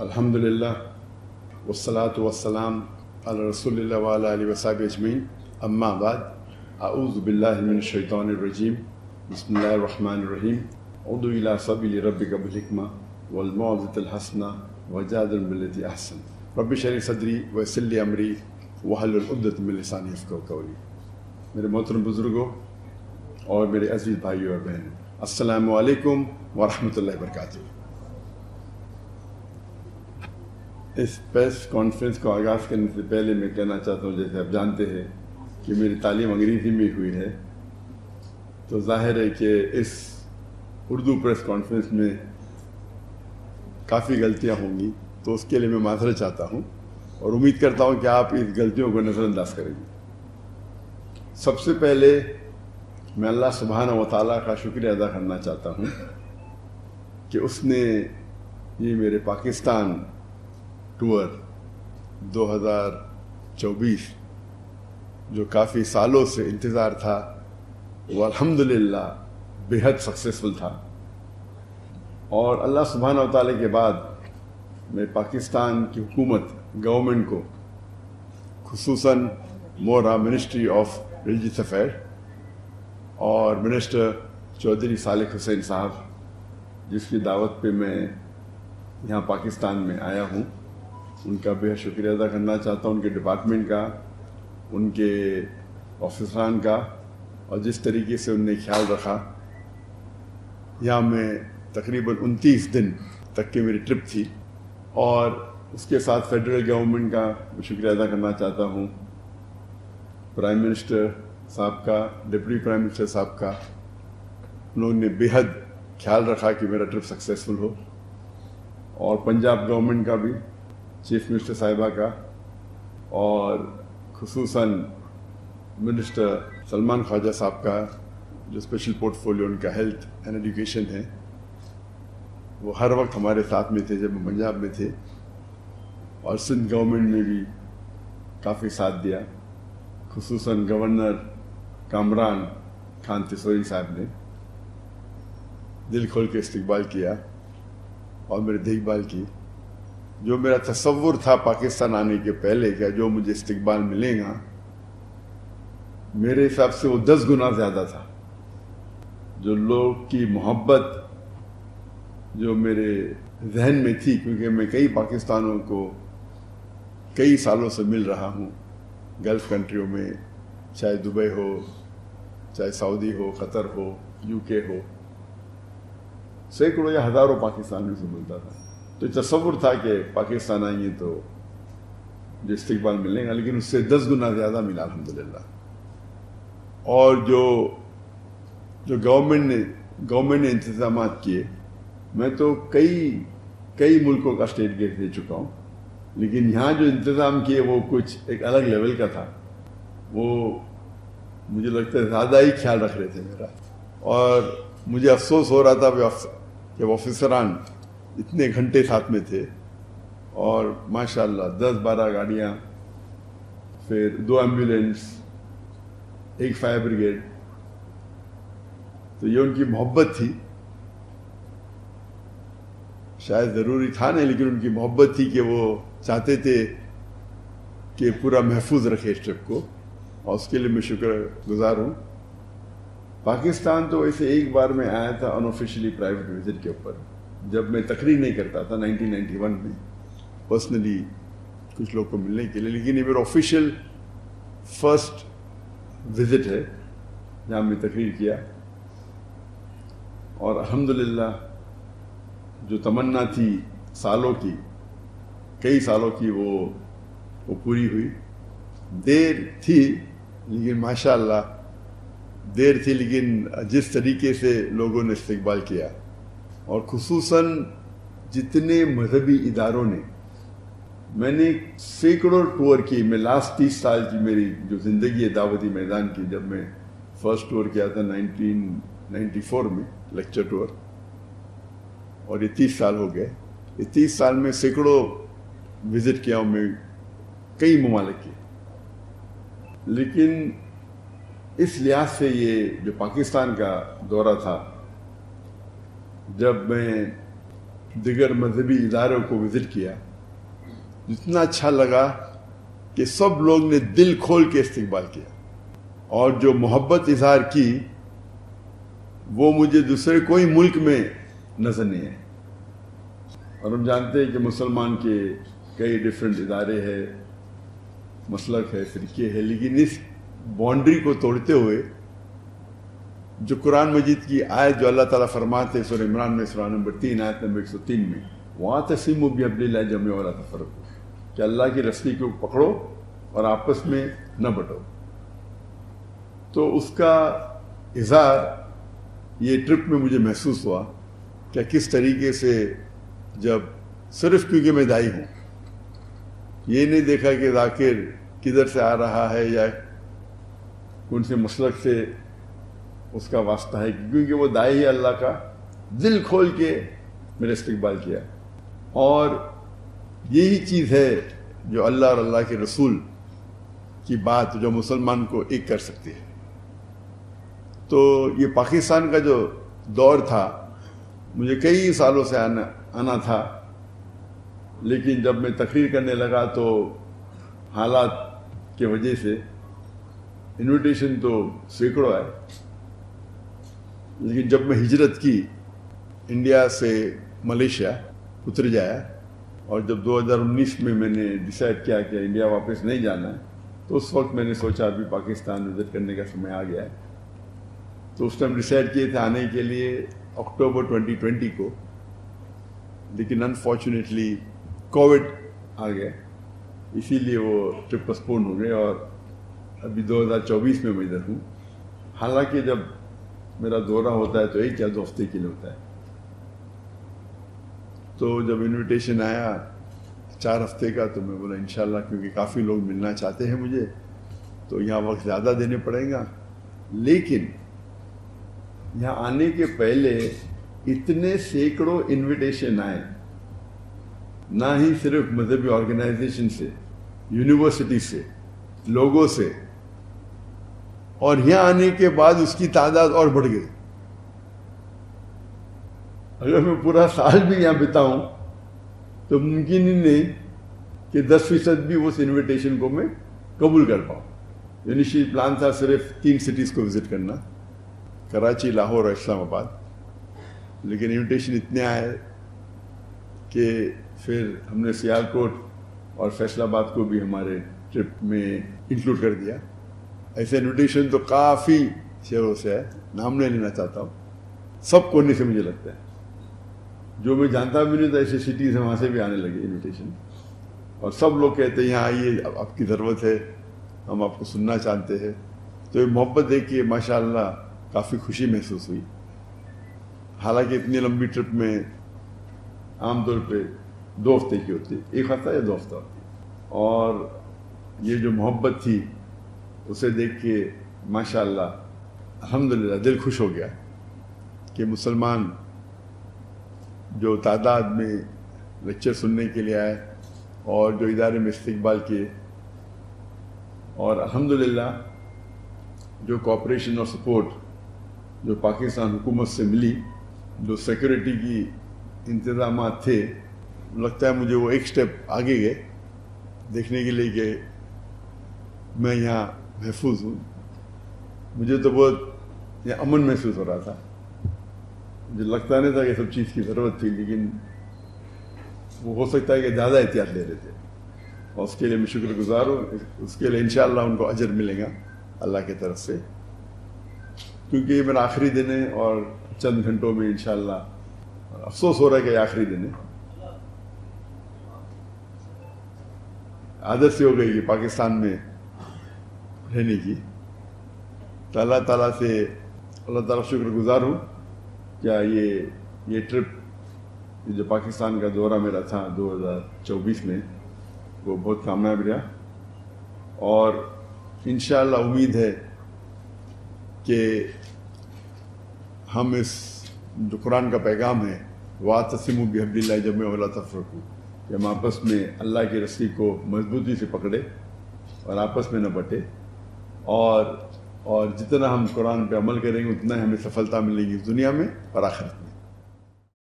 الحمدللہ والصلاة والسلام علی رسول اللہ وعلی آلہ وصحبہ اجمعین، اما بعد، اعوذ باللہ من الشیطان الرجیم، بسم اللہ الرحمن الرحیم، ادع الی سبیل ربک بالحکمہ والموعظۃ الحسنہ وجادل باللتی احسن، رب اشرح لی صدری ویسر لی امری واحلل عقدۃ من لسانی یفقہوا قولی۔ میرے محترم بزرگوں اور میرے عزیز بھائیوں اور بہنوں، السلام علیکم ورحمۃ اللہ وبرکاتہ۔ اس پریس کانفرنس کو آغاز کرنے سے پہلے میں کہنا چاہتا ہوں، جیسے آپ جانتے ہیں کہ میری تعلیم انگریزی میں ہوئی ہے، تو ظاہر ہے کہ اس اردو پریس کانفرنس میں کافی غلطیاں ہوں گی، تو اس کے لیے میں معذرت چاہتا ہوں اور امید کرتا ہوں کہ آپ اس غلطیوں کو نظر انداز کریں گے۔ سب سے پہلے میں اللہ سبحانہ و تعالیٰ کا شکریہ ادا کرنا چاہتا ہوں کہ اس نے یہ میرے پاکستان ٹور 2024 جو کافی سالوں سے انتظار تھا، وہ الحمدللہ بے حد سکسیسفل تھا، اور اللہ سبحانہ و تعالیٰ کے بعد میں پاکستان کی حکومت گورنمنٹ کو، خصوصاً مورا منسٹری آف ریلیجیس افیئر اور منسٹر چودھری صالح حسین صاحب، جس کی دعوت پہ میں یہاں پاکستان میں آیا ہوں، ان کا بے حد شکریہ ادا کرنا چاہتا ہوں، ان کے ڈپارٹمنٹ کا، ان کے آفیسران کا، اور جس طریقے سے ان نے خیال رکھا۔ یہاں میں تقریباً 29 دن تک کی میری ٹرپ تھی، اور اس کے ساتھ فیڈرل گورنمنٹ کا میں شکریہ ادا کرنا چاہتا ہوں، پرائم منسٹر صاحب کا، ڈپٹی پرائم منسٹر صاحب کا۔ انہوں نے بے حد خیال رکھا کہ میرا ٹرپ سکسیسفل ہو، اور پنجاب گورنمنٹ کا بھی، چیف منسٹر صاحبہ کا، اور خصوصاً منسٹر سلمان خواجہ صاحب کا، جو اسپیشل پورٹ فولیو ان کا ہیلتھ اینڈ ایجوکیشن ہے۔ وہ ہر وقت ہمارے ساتھ میں تھے جب ہم پنجاب میں تھے، اور سندھ گورنمنٹ نے بھی کافی ساتھ دیا، خصوصاً گورنر کامران خان تیسوری صاحب نے دل کھول کے استقبال کیا اور میری دیکھ بھال کی۔ جو میرا تصور تھا پاکستان آنے کے پہلے کا، جو مجھے استقبال ملے گا، میرے حساب سے وہ 10 گنا زیادہ تھا۔ جو لوگ کی محبت جو میرے ذہن میں تھی، کیونکہ میں کئی پاکستانوں کو کئی سالوں سے مل رہا ہوں، گلف کنٹریوں میں، چاہے دبئی ہو، چاہے سعودی ہو، قطر ہو، UK ہو، سینکڑوں یا ہزاروں پاکستانیوں سے ملتا تھا۔ تو تصور تھا کہ پاکستان آئیں گے تو جو استقبال ملے گا، لیکن اس سے 10 گنا زیادہ ملا الحمدللہ۔ اور جو گورنمنٹ نے انتظامات کیے، میں تو کئی ملکوں کا اسٹیٹ گیٹ دے چکا ہوں، لیکن یہاں جو انتظام کیے وہ کچھ ایک الگ لیول کا تھا۔ وہ مجھے لگتا ہے زیادہ ہی خیال رکھ رہے تھے میرا، اور مجھے افسوس ہو رہا تھا کہ آفیسران اتنے گھنٹے ساتھ میں تھے، اور ماشاءاللہ 10-12 گاڑیاں، پھر 2 ایمبولینس، 1 فائر بریگیڈ۔ تو یہ ان کی محبت تھی، شاید ضروری تھا نہیں، لیکن ان کی محبت تھی کہ وہ چاہتے تھے کہ پورا محفوظ رکھے اس ٹرپ کو، اور اس کے لیے میں شکر گزار ہوں۔ پاکستان تو ویسے ایک بار میں آیا تھا ان آفیشلی پرائیویٹ وزٹ کے اوپر، جب میں تقریر نہیں کرتا تھا 1991 میں، پرسنلی کچھ لوگ کو ملنے کے لیے، لیکن یہ میرا آفیشیل فرسٹ وزٹ ہے جہاں میں تقریر کیا، اور الحمدللہ جو تمنا تھی کئی سالوں کی وہ پوری ہوئی۔ دیر تھی لیکن ماشاءاللہ دیر تھی، لیکن جس طریقے سے لوگوں نے استقبال کیا، اور خصوصاً جتنے مذہبی اداروں نے، میں نے سینکڑوں ٹور کی، میں لاسٹ 30 سال کی میری جو زندگی ہے دعوتی میدان کی، جب میں فرسٹ ٹور کیا تھا 1994 میں، لیکچر ٹور، اور یہ 30 سال ہو گئے۔ یہ 30 سال میں سینکڑوں وزٹ کیا ہوں میں، کئی ممالک کی، لیکن اس لحاظ سے یہ جو پاکستان کا دورہ تھا، جب میں دیگر مذہبی اداروں کو وزٹ کیا، اتنا اچھا لگا کہ سب لوگ نے دل کھول کے استقبال کیا، اور جو محبت اظہار کی وہ مجھے دوسرے کوئی ملک میں نظر نہیں ہے۔ اور ہم جانتے ہیں کہ مسلمان کے کئی ڈیفرنٹ ادارے ہیں، مسلک ہے، فرقے ہے، لیکن اس باؤنڈری کو توڑتے ہوئے جو قرآن مجید کی آیت جو اللہ تعالیٰ فرماتے ہیں سورہ عمران میں سورہ نمبر 3 آیت نمبر 103 میں، وَاعْتَصِمُوا بِحَبْلِ اللَّهِ جَمِيعًا وَلَا تَفَرَّقُوا، کہ اللہ کی رسی کو پکڑو اور آپس میں نہ بٹو۔ تو اس کا اظہار یہ ٹرپ میں مجھے محسوس ہوا کہ کس طریقے سے جب صرف کیونکہ میں دائی ہوں، یہ نہیں دیکھا کہ ذاکر کدھر سے آ رہا ہے یا کون سے مسلک سے اس کا واسطہ ہے، کیونکہ وہ دائی ہے اللہ کا، دل کھول کے میرے استقبال کیا۔ اور یہی چیز ہے جو اللہ اور اللہ کے رسول کی بات جو مسلمان کو ایک کر سکتی ہے۔ تو یہ پاکستان کا جو دور تھا، مجھے کئی سالوں سے آنا تھا، لیکن جب میں تقریر کرنے لگا تو حالات کی وجہ سے انویٹیشن تو سینکڑوں آئے، لیکن جب میں ہجرت کی انڈیا سے ملیشیا اتر جایا، اور جب 2019 میں نے ڈیسائیڈ کیا کہ انڈیا واپس نہیں جانا ہے، تو اس وقت میں نے سوچا ابھی پاکستان وزٹ کرنے کا سمے آ گیا ہے۔ تو اس ٹائم ڈیسائیڈ کیے تھے آنے کے لیے اکتوبر 2020 کو، لیکن انفارچونیٹلی کووڈ آ گیا، اسی لیے وہ ٹرپ پسپون ہو گئے، اور ابھی 2024 میں ادھر ہوں۔ حالانکہ جب میرا دورہ ہوتا ہے تو 1 یا 2 ہفتے کے لیے ہوتا ہے، تو جب انویٹیشن آیا 4 ہفتے کا تو میں بولا انشاءاللہ، کیونکہ کافی لوگ ملنا چاہتے ہیں مجھے، تو یہاں وقت زیادہ دینے پڑیں گا۔ لیکن یہاں آنے کے پہلے اتنے سینکڑوں انویٹیشن آئے، نہ ہی صرف مذہبی آرگنائزیشن سے، یونیورسٹی سے، لوگوں سے، اور یہاں آنے کے بعد اس کی تعداد اور بڑھ گئی۔ اگر میں پورا سال بھی یہاں بتاؤں تو ممکن ہی نہیں کہ 10% بھی اس انویٹیشن کو میں قبول کر پاؤں۔ انیشیل پلان تھا صرف 3 سٹیز کو وزٹ کرنا، کراچی، لاہور اور اسلام آباد، لیکن انویٹیشن اتنے آئے کہ پھر ہم نے سیالکوٹ اور فیصل آباد کو بھی ہمارے ٹرپ میں انکلوڈ کر دیا۔ ایسے انویٹیشن تو کافی شہروں سے ہے، نام نہیں لینا چاہتا ہوں، سب کونے سے مجھے لگتا ہے، جو میں جانتا بھی نہیں تھا ایسے سٹیز ہیں وہاں سے بھی آنے لگے انویٹیشن، اور سب لوگ کہتے ہیں یہاں آئیے، آپ کی ضرورت ہے، ہم آپ کو سننا چاہتے ہیں۔ تو یہ محبت دیکھ کے ماشاءاللہ کافی خوشی محسوس ہوئی۔ حالانکہ اتنی لمبی ٹرپ میں عام طور پہ 2 ہفتے کی ہوتی ہے، 1 ہفتہ یا 2 ہفتہ ہوتی ہے، اور یہ جو محبت تھی اسے دیکھ کے ماشاءاللہ الحمدللہ دل خوش ہو گیا کہ مسلمان جو تعداد میں لیکچر سننے کے لیے آئے اور جو ادارے میں استقبال کیے، اور الحمدللہ جو کوآپریشن اور سپورٹ جو پاکستان حکومت سے ملی، جو سیکورٹی کی انتظامات تھے، لگتا ہے مجھے وہ ایک سٹیپ آگے گئے دیکھنے کے لیے کہ میں یہاں محفوظ ہوں۔ مجھے تو بہت یہ امن محسوس ہو رہا تھا، مجھے لگتا نہیں تھا کہ سب چیز کی ضرورت تھی، لیکن وہ ہو سکتا ہے کہ زیادہ احتیاط لے رہے تھے، اور اس کے لیے میں شکر گزار ہوں۔ اس کے لیے انشاءاللہ ان کو اجر ملے گا اللہ کی طرف سے، کیونکہ یہ میرا آخری دن ہے، اور چند گھنٹوں میں انشاءاللہ افسوس ہو رہا ہے کہ یہ آخری دن ہے۔ عادت سے ہو گئی کہ پاکستان میں رہنے کی، تو اللہ تعالیٰ سے اللہ تعالیٰ شکر گزار ہوں کیا یہ ٹرپ جو پاکستان کا دورہ میرا تھا 2024 میں وہ بہت کامیاب رہا، اور انشاءاللہ امید ہے کہ ہم اس جو قرآن کا پیغام ہے وَاعْتَصِمُوا بِحَبْلِ اللَّهِ جَمِيعًا وَلَا تَفَرَّقُوا، کہ ہم آپس میں اللہ کی رسی کو مضبوطی سے پکڑے اور آپس میں نہ بٹے، اور جتنا ہم قرآن پہ عمل کریں گے اتنا ہی ہمیں سفلتا ملے گی اس دنیا میں اور آخرت میں۔